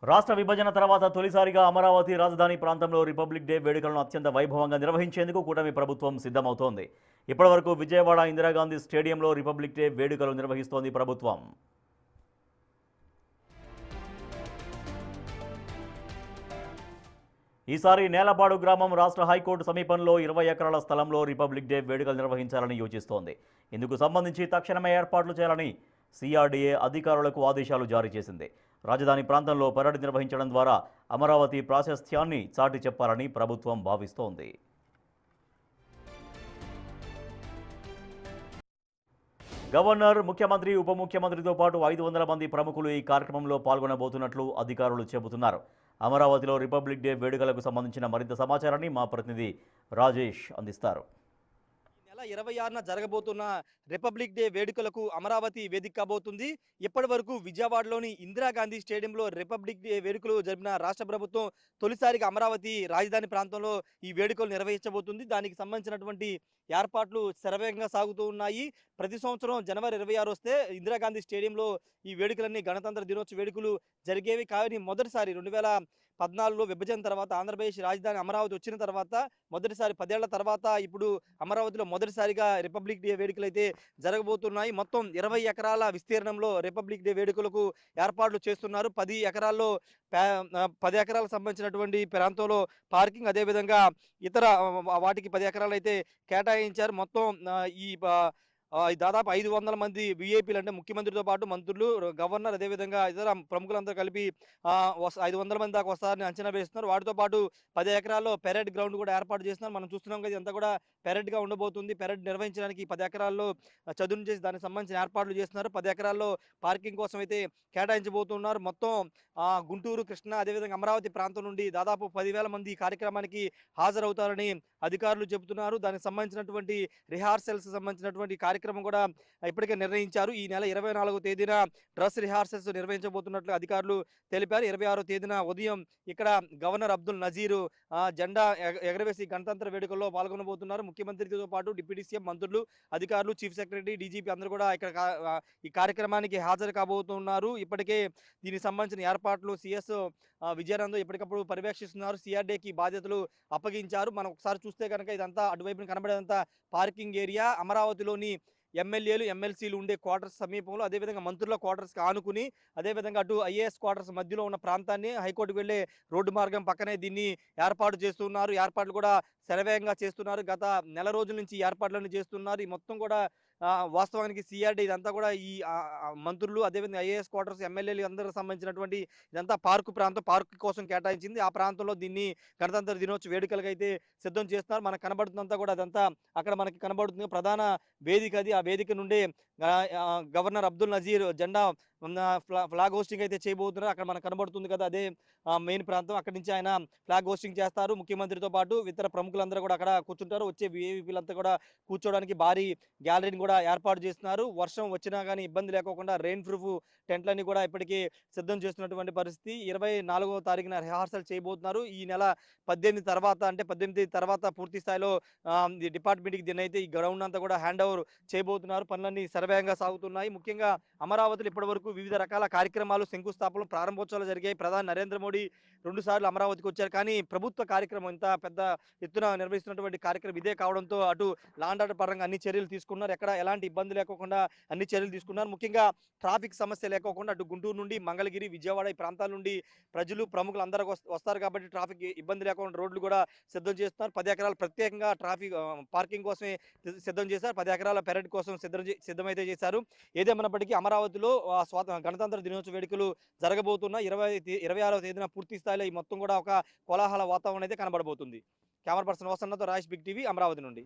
రాష్ట్ర విభజన తర్వాత తొలిసారిగా అమరావతి రాజధాని ప్రాంతంలో రిపబ్లిక్ డే వేడుకలను అత్యంత వైభవంగా నిర్వహించేందుకు కూటమి ప్రభుత్వం సిద్ధమవుతోంది. ఇప్పటివరకు విజయవాడ ఇందిరాగాంధీ స్టేడియంలో రిపబ్లిక్ డే వేడుకలు నిర్వహిస్తోంది ప్రభుత్వం. ఈసారి నేలపాడు గ్రామం రాష్ట్ర హైకోర్టు సమీపంలో 20 ఎకరాల స్థలంలో రిపబ్లిక్ డే వేడుకలు నిర్వహించాలని యోచిస్తోంది. ఇందుకు సంబంధించి తక్షణమే ఏర్పాట్లు చేయాలని సిఆర్డీఏ అధికారులకు ఆదేశాలు జారీ చేసింది. రాజధాని ప్రాంతంలో పరేడ్ నిర్వహించడం ద్వారా అమరావతి ప్రాశస్త్యాన్ని చాటి చెప్పాలని ప్రభుత్వం భావిస్తోంది. గవర్నర్, ముఖ్యమంత్రి, ఉప ముఖ్యమంత్రితో పాటు 500 మంది ప్రముఖులు ఈ కార్యక్రమంలో పాల్గొనబోతున్నట్లు అధికారులు చెబుతున్నారు. అమరావతిలో రిపబ్లిక్ డే వేడుకలకు సంబంధించిన మరింత సమాచారాన్ని మా ప్రతినిధి రాజేష్ అందిస్తారు. నెల 26న జరగబోతున్న రిపబ్లిక్ డే వేడుకలకు అమరావతి వేదిక కాబోతుంది. ఇప్పటి వరకు విజయవాడలోని ఇందిరాగాంధీ స్టేడియంలో రిపబ్లిక్ డే వేడుకలు జరిపిన రాష్ట్ర ప్రభుత్వం తొలిసారిగా అమరావతి రాజధాని ప్రాంతంలో ఈ వేడుకలు నిర్వహించబోతుంది. దానికి సంబంధించినటువంటి ఏర్పాట్లు శరవేగంగా సాగుతూ ఉన్నాయి. ప్రతి సంవత్సరం జనవరి 26 వస్తే ఇందిరాగాంధీ స్టేడియంలో ఈ వేడుకలన్నీ గణతంత్ర దినోత్సవ వేడుకలు జరిగేవి. కానీ మొదటిసారి 2014లో విభజన తర్వాత ఆంధ్రప్రదేశ్ రాజధాని అమరావతి వచ్చిన తర్వాత మొదటిసారి 10 ఏళ్ల తర్వాత ఇప్పుడు అమరావతిలో మొదటిసారిగా రిపబ్లిక్ డే వేడుకలు అయితే జరగబోతున్నాయి. మొత్తం 20 ఎకరాల విస్తీర్ణంలో రిపబ్లిక్ డే వేడుకలకు ఏర్పాట్లు చేస్తున్నారు. 10 ఎకరాల్లో 10 ఎకరాలకు సంబంధించినటువంటి ప్రాంతంలో పార్కింగ్, అదేవిధంగా ఇతర వాటికి 10 ఎకరాలు అయితే కేటాయించారు. మొత్తం దాదాపు 500 మంది విఐపీలు, అంటే ముఖ్యమంత్రితో పాటు మంత్రులు, గవర్నర్, అదేవిధంగా ఇతర ప్రముఖులందరూ కలిపి 500 మంది దాకా వస్తారని అంచనా వేస్తున్నారు. వాటితో పాటు 10 ఎకరాల్లో పెరేడ్ గ్రౌండ్ కూడా ఏర్పాటు చేస్తున్నారు. మనం చూస్తున్నాం కదా, ఇదంతా కూడా పెరేడ్గా ఉండబోతుంది. పెరేడ్ నిర్వహించడానికి 10 ఎకరాల్లో చదును చేసి దానికి సంబంధించిన ఏర్పాట్లు చేస్తున్నారు. 10 ఎకరాల్లో పార్కింగ్ కోసం అయితే కేటాయించబోతున్నారు. మొత్తం గుంటూరు, కృష్ణా, అదేవిధంగా అమరావతి ప్రాంతం నుండి దాదాపు 10,000 మంది ఈ కార్యక్రమానికి హాజరవుతారని అధికారులు చెబుతున్నారు. దానికి సంబంధించినటువంటి రిహార్సల్స్ సంబంధించినటువంటి కార్యక్రమం కూడా ఇప్పటికే నిర్ణయించారు. ఈ నెల 24వ తేదీన డ్రెస్ రిహార్సల్స్ నిర్వహించబోతున్నట్లు అధికారులు తెలిపారు. 26వ తేదీన ఉదయం ఇక్కడ గవర్నర్ అబ్దుల్ నజీర్ జెండా ఎగరవేసి గణతంత్ర వేడుకల్లో పాల్గొనబోతున్నారు. ముఖ్యమంత్రితో పాటు డిప్యూటీ సీఎం, మంత్రులు, అధికారులు, చీఫ్ సెక్రటరీ, డీజీపీ అందరూ కూడా ఇక్కడ ఈ కార్యక్రమానికి హాజరు కాబోతున్నారు. ఇప్పటికే దీనికి సంబంధించిన ఏర్పాట్లు సిఎస్ విజయానంద్ ఎప్పటికప్పుడు పర్యవేక్షిస్తున్నారు. సిఆర్డీకి బాధ్యతలు అప్పగించారు. మనం ఒకసారి చూస్తే కనుక ఇదంతా అటువైపున కనబడేదంతా పార్కింగ్ ఏరియా. అమరావతిలోని ఎమ్మెల్యేలు, ఎమ్మెల్సీలు ఉండే క్వార్టర్స్ సమీపంలో, అదేవిధంగా మంత్రుల క్వార్టర్స్కి ఆనుకుని, అదేవిధంగా అటు ఐఏఎస్ క్వార్టర్స్ మధ్యలో ఉన్న ప్రాంతాన్ని హైకోర్టుకు వెళ్లే రోడ్డు మార్గం పక్కనే దీన్ని ఏర్పాటు చేస్తున్నారు. ఏర్పాట్లు కూడా శరవేగంగా చేస్తున్నారు. గత నెల రోజుల నుంచి ఏర్పాట్లను చేస్తున్నారు. ఈ మొత్తం కూడా వాస్తవానికి సిఆర్డీ ఇదంతా కూడా ఈ మంత్రులు, అదేవిధంగా ఐఏఎస్ క్వార్టర్స్, ఎమ్మెల్యేలు అందరికి సంబంధించినటువంటి ఇదంతా పార్కు ప్రాంతం, పార్కు కోసం కేటాయించింది. ఆ ప్రాంతంలో దీన్ని గణతంత్ర దినోత్సవ వేడుకలకు అయితే సిద్ధం చేస్తున్నారు. మనకు కనబడుతుందంతా కూడా అదంతా అక్కడ మనకి కనబడుతుంది ప్రధాన వేదిక అది. ఆ వేదిక నుండి గవర్నర్ అబ్దుల్ నజీర్ జెండా ఫ్లాగ్ హోస్టింగ్ అయితే చేయబోతున్నారు. అక్కడ మనకు కనబడుతుంది కదా, అదే మెయిన్ ప్రాంతం. అక్కడి నుంచి ఆయన ఫ్లాగ్ హోస్టింగ్ చేస్తారు. ముఖ్యమంత్రితో పాటు ఇతర ప్రముఖులందరూ కూడా అక్కడ కూర్చుంటారు. వచ్చే విఐపీలంతా కూడా కూర్చోవడానికి భారీ గ్యాలరీని కూడా ఏర్పాటు చేస్తున్నారు. వర్షం వచ్చినా కానీ ఇబ్బంది లేకోకుండా రెయిన్ ప్రూఫ్ టెంట్లన్నీ కూడా ఇప్పటికీ సిద్ధం చేస్తున్నటువంటి పరిస్థితి. 24వ తారీఖున రిహార్సల్ చేయబోతున్నారు. ఈ నెల 18 తర్వాత, అంటే 18 తర్వాత పూర్తి స్థాయిలో డిపార్ట్మెంట్కి దీన్ని అయితే ఈ గ్రౌండ్ అంతా కూడా హ్యాండ్ ఓవర్ చేయబోతున్నారు. పనులన్నీ శరవేగంగా సాగుతున్నాయి. ముఖ్యంగా అమరావతిలో ఇప్పటి వరకు వివిధ రకాల కార్యక్రమాలు, శంకుస్థాపనలు, ప్రారంభోత్సవాలు జరిగాయి. ప్రధాని నరేంద్ర మోడీ 2 సార్లు అమరావతికి వచ్చారు. కానీ ప్రభుత్వ కార్యక్రమం, ఇంత పెద్ద ఎత్తున నిర్వహిస్తున్నటువంటి కార్యక్రమం ఇదే కావడంతో అటు లాండ్ ఆర్డర్ పరంగా అన్ని చర్యలు తీసుకున్నారు. ఎక్కడ ఎలాంటి ఇబ్బంది లేకోకుండా అన్ని చర్యలు తీసుకున్నారు. ముఖ్యంగా ట్రాఫిక్ సమస్య లేకోకుండా అటు గుంటూరు నుండి మంగళగిరి, విజయవాడ ఈ ప్రాంతాల నుండి ప్రజలు, ప్రముఖులు అందరూ వస్తారు కాబట్టి ట్రాఫిక్ ఇబ్బంది లేకుండా రోడ్లు కూడా సిద్ధం చేస్తున్నారు. 10 ఎకరాలు ప్రత్యేకంగా ట్రాఫిక్ పార్కింగ్ కోసమే సిద్ధం చేశారు. 10 ఎకరాల పెరడ్ కోసం సిద్ధమైతే చేశారు. ఏదేమైనప్పటికీ అమరావతిలో గణతంత్ర దినోత్సవ వేడుకలు జరగబోతున్న 26వ తేదీన పూర్తి స్థాయిలో ఈ మొత్తం కూడా ఒక కోలాహల వాతావరణం అయితే కనబడబోతుంది. కెమెరా పర్సన్ వసన్నతో రాజేష్, బిగ్ టీవీ, అమరావతి నుండి.